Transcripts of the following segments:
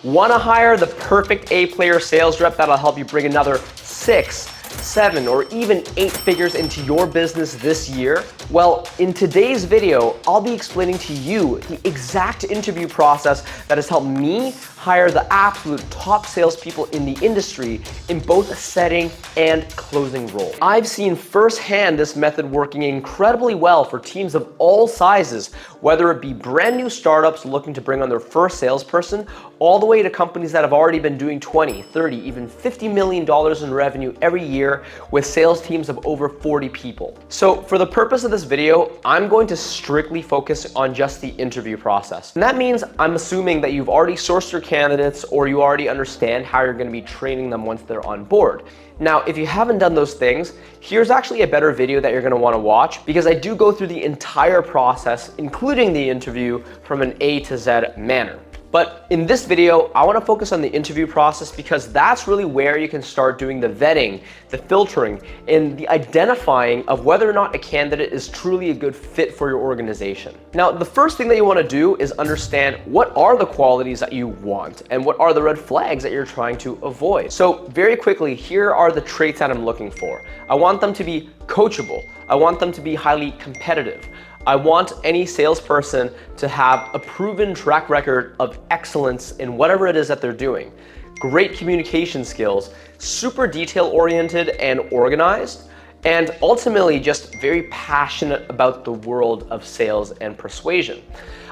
Want to hire the perfect A-player sales rep that'll help you bring another 6, 7, or even 8 figures into your business this year? Well, in today's video, I'll be explaining to you the exact interview process that has helped me hire the absolute top salespeople in the industry in both setting and closing roles. I've seen firsthand this method working incredibly well for teams of all sizes, whether it be brand new startups looking to bring on their first salesperson, all the way to companies that have already been doing 20, 30, even $50 million in revenue every year with sales teams of over 40 people. So for the purpose of this video, I'm going to strictly focus on just the interview process. And that means I'm assuming that you've already sourced your candidates or you already understand how you're going to be training them once they're on board. Now, if you haven't done those things, here's actually a better video that you're going to want to watch, because I do go through the entire process, including the interview, from an A to Z manner. But in this video, I want to focus on the interview process because that's really where you can start doing the vetting, the filtering, and the identifying of whether or not a candidate is truly a good fit for your organization. Now, the first thing that you want to do is understand what are the qualities that you want and what are the red flags that you're trying to avoid. So very quickly, here are the traits that I'm looking for. I want them to be coachable. I want them to be highly competitive. I want any salesperson to have a proven track record of excellence in whatever it is that they're doing. Great communication skills, super detail-oriented and organized, and ultimately just very passionate about the world of sales and persuasion.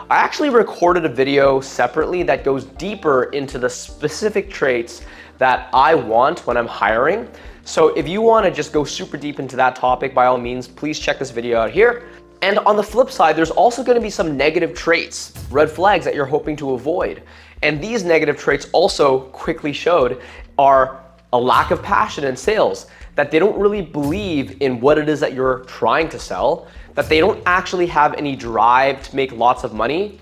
I actually recorded a video separately that goes deeper into the specific traits that I want when I'm hiring. So if you want to just go super deep into that topic, by all means, please check this video out here. And on the flip side, there's also going to be some negative traits, red flags that you're hoping to avoid. And these negative traits also quickly showed are a lack of passion in sales, that they don't really believe in what it is that you're trying to sell, that they don't actually have any drive to make lots of money,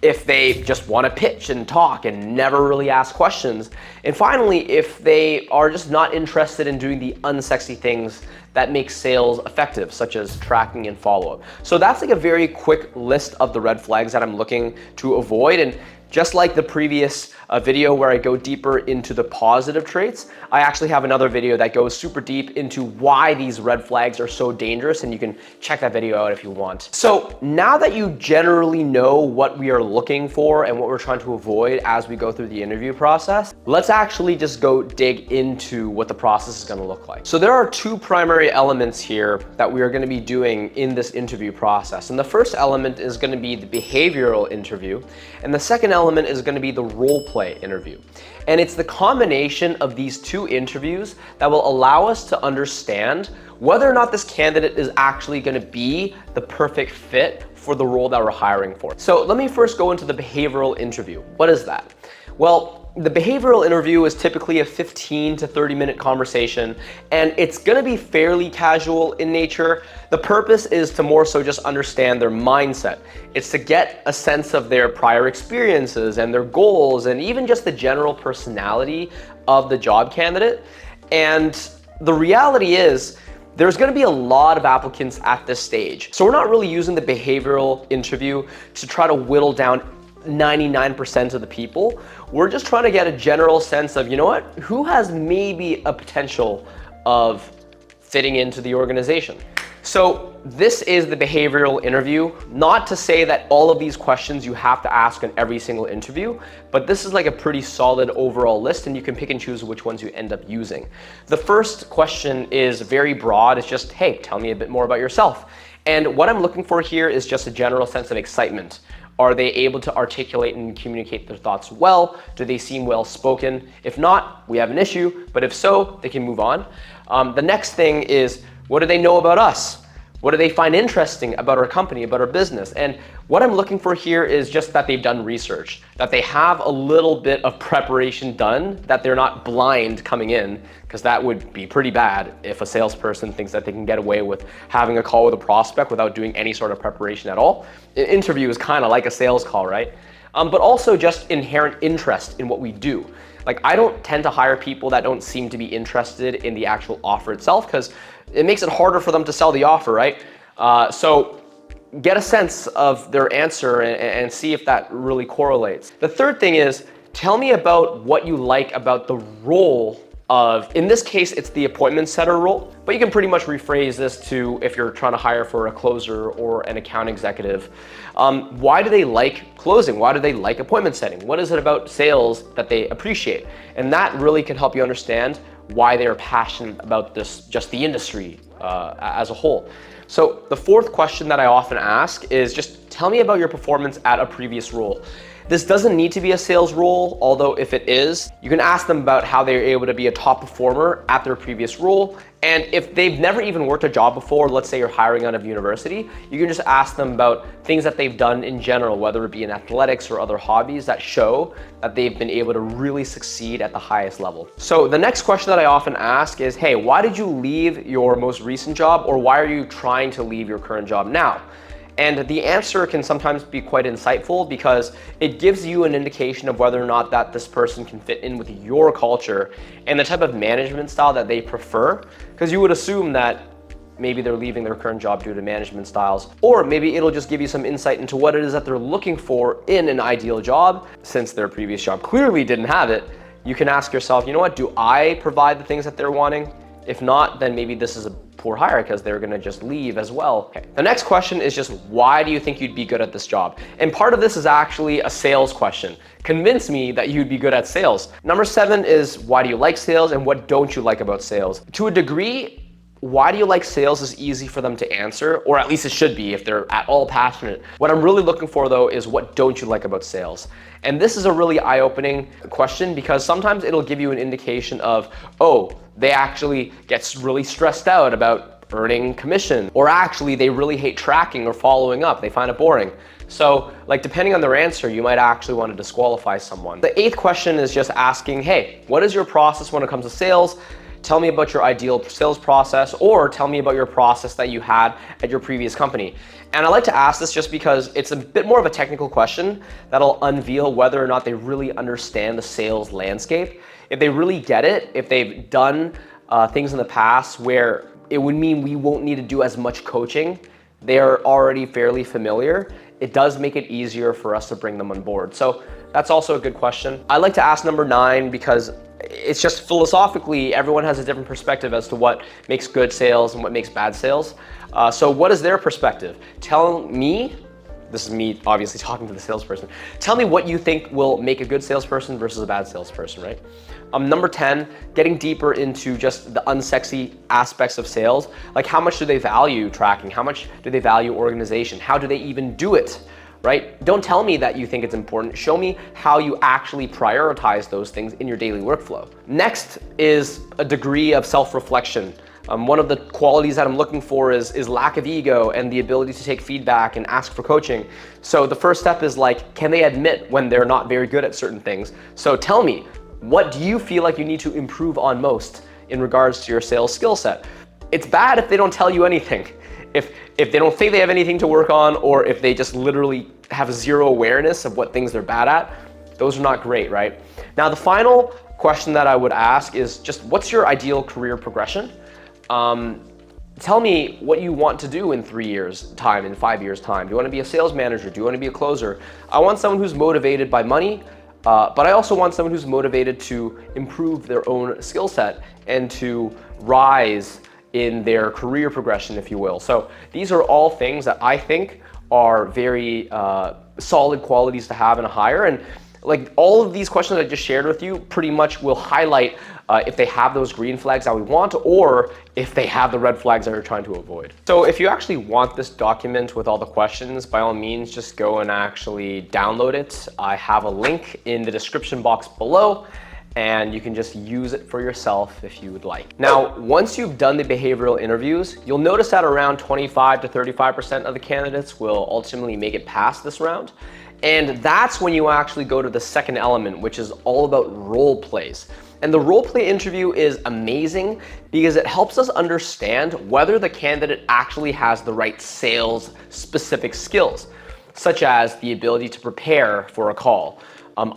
if they just want to pitch and talk and never really ask questions. And finally, if they are just not interested in doing the unsexy things that make sales effective, such as tracking and follow-up. So that's like a very quick list of the red flags that I'm looking to avoid. And just like the previous video where I go deeper into the positive traits, I actually have another video that goes super deep into why these red flags are so dangerous, and you can check that video out if you want. So now that you generally know what we are looking for and what we're trying to avoid as we go through the interview process, let's actually just go dig into what the process is going to look like. So there are two primary elements here that we are going to be doing in this interview process. And the first element is going to be the behavioral interview, and the second element is going to be the role play interview. And it's the combination of these two interviews that will allow us to understand whether or not this candidate is actually going to be the perfect fit for the role that we're hiring for. So let me first go into the behavioral interview. What is that? Well, the behavioral interview is typically a 15 to 30-minute conversation, and it's gonna be fairly casual in nature. The purpose is to more so just understand their mindset. It's to get a sense of their prior experiences and their goals, and even just the general personality of the job candidate. And the reality is, there's gonna be a lot of applicants at this stage. So we're not really using the behavioral interview to try to whittle down 99% of the people. We're just trying to get a general sense of, you know what, who has maybe a potential of fitting into the organization. So this is the behavioral interview. Not to say that all of these questions you have to ask in every single interview, but this is like a pretty solid overall list, and you can pick and choose which ones you end up using. The first question is very broad. It's just, hey, tell me a bit more about yourself. And what I'm looking for here is just a general sense of excitement. Are they able to articulate and communicate their thoughts well? Do they seem well spoken? If not, we have an issue, but if so, they can move on. The next thing is, what do they know about us? What do they find interesting about our company, about our business? And what I'm looking for here is just that they've done research, that they have a little bit of preparation done, that they're not blind coming in, because that would be pretty bad if a salesperson thinks that they can get away with having a call with a prospect without doing any sort of preparation at all. An interview is kind of like a sales call, right? But also just inherent interest in what we do. Like, I don't tend to hire people that don't seem to be interested in the actual offer itself, because it makes it harder for them to sell the offer, right? So get a sense of their answer and see if that really correlates. The third thing is tell me about what you like about the role of, in this case, it's the appointment setter role, but you can pretty much rephrase this to if you're trying to hire for a closer or an account executive. Why do they like closing? Why do they like appointment setting? What is it about sales that they appreciate? And that really can help you understand why they're passionate about this, just the industry as a whole. So the fourth question that I often ask is just tell me about your performance at a previous role. This doesn't need to be a sales role, although if it is, you can ask them about how they're able to be a top performer at their previous role. And if they've never even worked a job before, let's say you're hiring out of university, you can just ask them about things that they've done in general, whether it be in athletics or other hobbies that show that they've been able to really succeed at the highest level. So the next question that I often ask is, hey, why did you leave your most recent job, or why are you trying to leave your current job now? And the answer can sometimes be quite insightful because it gives you an indication of whether or not that this person can fit in with your culture and the type of management style that they prefer. Because you would assume that maybe they're leaving their current job due to management styles, or maybe it'll just give you some insight into what it is that they're looking for in an ideal job. Since their previous job clearly didn't have it, you can ask yourself, you know what, do I provide the things that they're wanting? If not, then maybe this is a poor hire because they're gonna just leave as well. Okay. The next question is just, why do you think you'd be good at this job? And part of this is actually a sales question. Convince me that you'd be good at sales. Number 7 is, why do you like sales and what don't you like about sales? To a degree, why do you like sales is easy for them to answer, or at least it should be if they're at all passionate. What I'm really looking for though is, what don't you like about sales? And this is a really eye-opening question because sometimes it'll give you an indication of, oh, they actually get really stressed out about earning commission, or actually they really hate tracking or following up. They find it boring. So like, depending on their answer, you might actually want to disqualify someone. The 8th question is just asking, hey, what is your process when it comes to sales? Tell me about your ideal sales process, or tell me about your process that you had at your previous company. And I like to ask this just because it's a bit more of a technical question that'll unveil whether or not they really understand the sales landscape. If they really get it, if they've done things in the past where it would mean we won't need to do as much coaching, they are already fairly familiar, it does make it easier for us to bring them on board. So that's also a good question. I like to ask number 9 because it's just philosophically, everyone has a different perspective as to what makes good sales and what makes bad sales. So what is their perspective? Tell me, this is me obviously talking to the salesperson, tell me what you think will make a good salesperson versus a bad salesperson, right? Number 10, getting deeper into just the unsexy aspects of sales. Like, how much do they value tracking? How much do they value organization? How do they even do it? Right? Don't tell me that you think it's important. Show me how you actually prioritize those things in your daily workflow. Next is a degree of self-reflection. One of the qualities that I'm looking for is lack of ego and the ability to take feedback and ask for coaching. So the first step is like, can they admit when they're not very good at certain things? So tell me, what do you feel like you need to improve on most in regards to your sales skill set? It's bad if they don't tell you anything. If they don't think they have anything to work on, or if they just literally have zero awareness of what things they're bad at, those are not great, right? Now, the final question that I would ask is just, what's your ideal career progression? Tell me what you want to do in 3 years' time, in 5 years' time. Do you want to be a sales manager? Do you want to be a closer? I want someone who's motivated by money, but I also want someone who's motivated to improve their own skill set and to rise in their career progression, if you will. So these are all things that I think are very solid qualities to have in a hire. And like, all of these questions I just shared with you pretty much will highlight if they have those green flags that we want, or if they have the red flags that we're trying to avoid. So if you actually want this document with all the questions, by all means, just go and actually download it. I have a link in the description box below, and you can just use it for yourself if you would like. Now, once you've done the behavioral interviews, you'll notice that around 25 to 35% of the candidates will ultimately make it past this round. And that's when you actually go to the second element, which is all about role plays. And the role play interview is amazing because it helps us understand whether the candidate actually has the right sales specific skills, such as the ability to prepare for a call,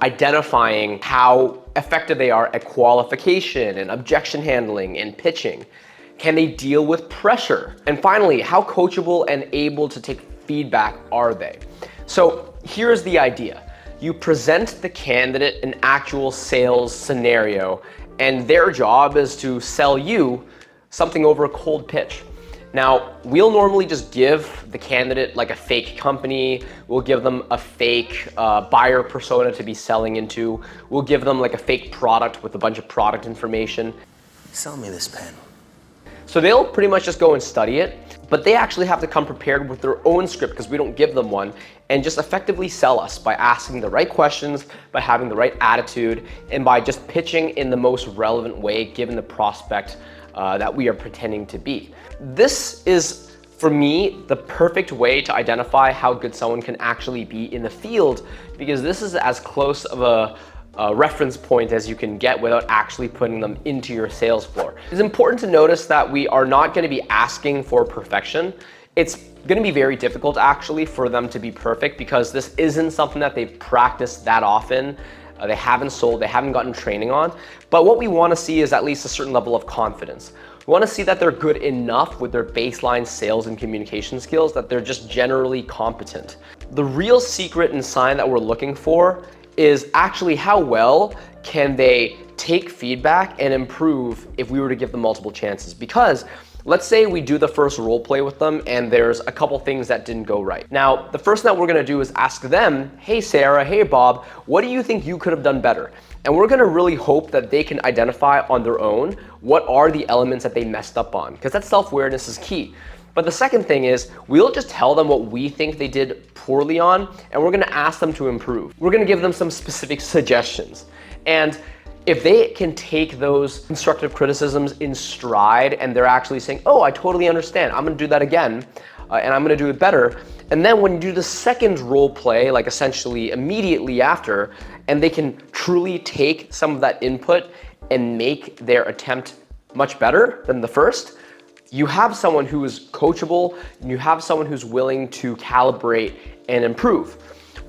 identifying how effective they are at qualification and objection handling and pitching. Can they deal with pressure? And finally, how coachable and able to take feedback are they? So here's the idea. you present the candidate an actual sales scenario, and their job is to sell you something over a cold pitch. Now, we'll normally just give the candidate like a fake company. We'll give them a fake buyer persona to be selling into. We'll give them like a fake product with a bunch of product information. Sell me this pen. So they'll pretty much just go and study it, but they actually have to come prepared with their own script because we don't give them one, and just effectively sell us by asking the right questions, by having the right attitude, and by just pitching in the most relevant way given the prospect that we are pretending to be. This is, for me, the perfect way to identify how good someone can actually be in the field, because this is as close of a reference point as you can get without actually putting them into your sales floor. It's important to notice that we are not going to be asking for perfection. It's going to be very difficult actually for them to be perfect because this isn't something that they've practiced that often. They haven't sold, they haven't gotten training on. But what we want to see is at least a certain level of confidence. We want to see that they're good enough with their baseline sales and communication skills that they're just generally competent. The real secret and sign that we're looking for is actually how well can they take feedback and improve if we were to give them multiple chances. Because let's say we do the first role play with them and there's a couple things that didn't go right. Now, the first thing that we're gonna do is ask them, hey Sarah, hey Bob, what do you think you could have done better? And we're gonna really hope that they can identify on their own what are the elements that they messed up on, because that self-awareness is key. But the second thing is, we'll just tell them what we think they did poorly on, and we're gonna ask them to improve. We're gonna give them some specific suggestions. And if they can take those constructive criticisms in stride and they're actually saying, oh, I totally understand, I'm gonna do that again, and I'm gonna do it better. And then when you do the second role play, like essentially immediately after, and they can truly take some of that input and make their attempt much better than the first, you have someone who is coachable, and you have someone who's willing to calibrate and improve.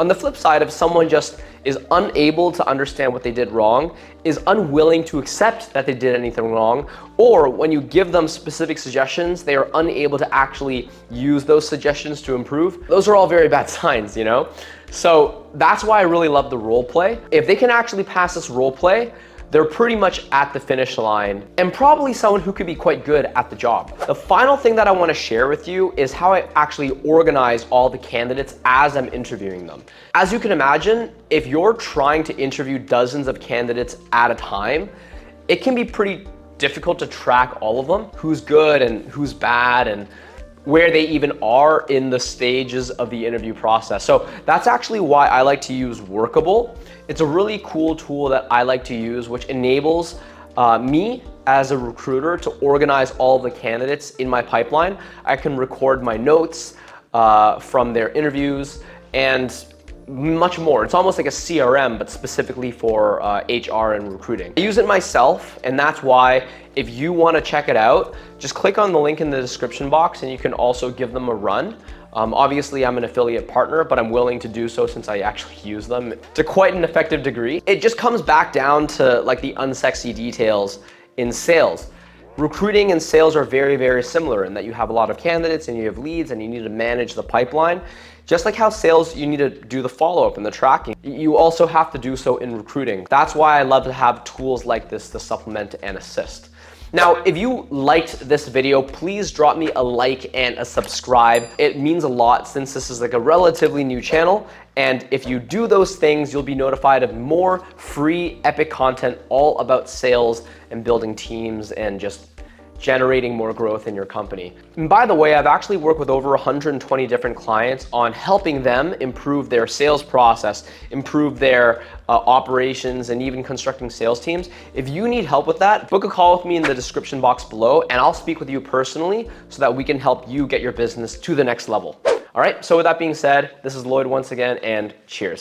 On the flip side, if someone just is unable to understand what they did wrong, is unwilling to accept that they did anything wrong, or when you give them specific suggestions, they are unable to actually use those suggestions to improve, those are all very bad signs, you know? So that's why I really love the role play. If they can actually pass this role play, they're pretty much at the finish line and probably someone who could be quite good at the job. The final thing that I want to share with you is how I actually organize all the candidates as I'm interviewing them. As you can imagine, if you're trying to interview dozens of candidates at a time, it can be pretty difficult to track all of them, who's good and who's bad and where they even are in the stages of the interview process. So that's actually why I like to use Workable. It's a really cool tool that I like to use, which enables me as a recruiter to organize all of the candidates in my pipeline. I can record my notes from their interviews and much more. It's almost like a CRM, but specifically for HR and recruiting. I use it myself, and that's why if you want to check it out, just click on the link in the description box and you can also give them a run. Obviously, I'm an affiliate partner, but I'm willing to do so since I actually use them to quite an effective degree. It just comes back down to like the unsexy details in sales. Recruiting and sales are very, very similar in that you have a lot of candidates and you have leads and you need to manage the pipeline. Just like how sales, you need to do the follow-up and the tracking. You also have to do so in recruiting. That's why I love to have tools like this to supplement and assist. Now, if you liked this video, please drop me a like and a subscribe. It means a lot since this is like a relatively new channel. And if you do those things, you'll be notified of more free epic content all about sales and building teams and just generating more growth in your company. And by the way, I've actually worked with over 120 different clients on helping them improve their sales process, improve their operations, and even constructing sales teams. If you need help with that, book a call with me in the description box below, and I'll speak with you personally so that we can help you get your business to the next level. All right, so with that being said, this is Lloyd once again, and cheers.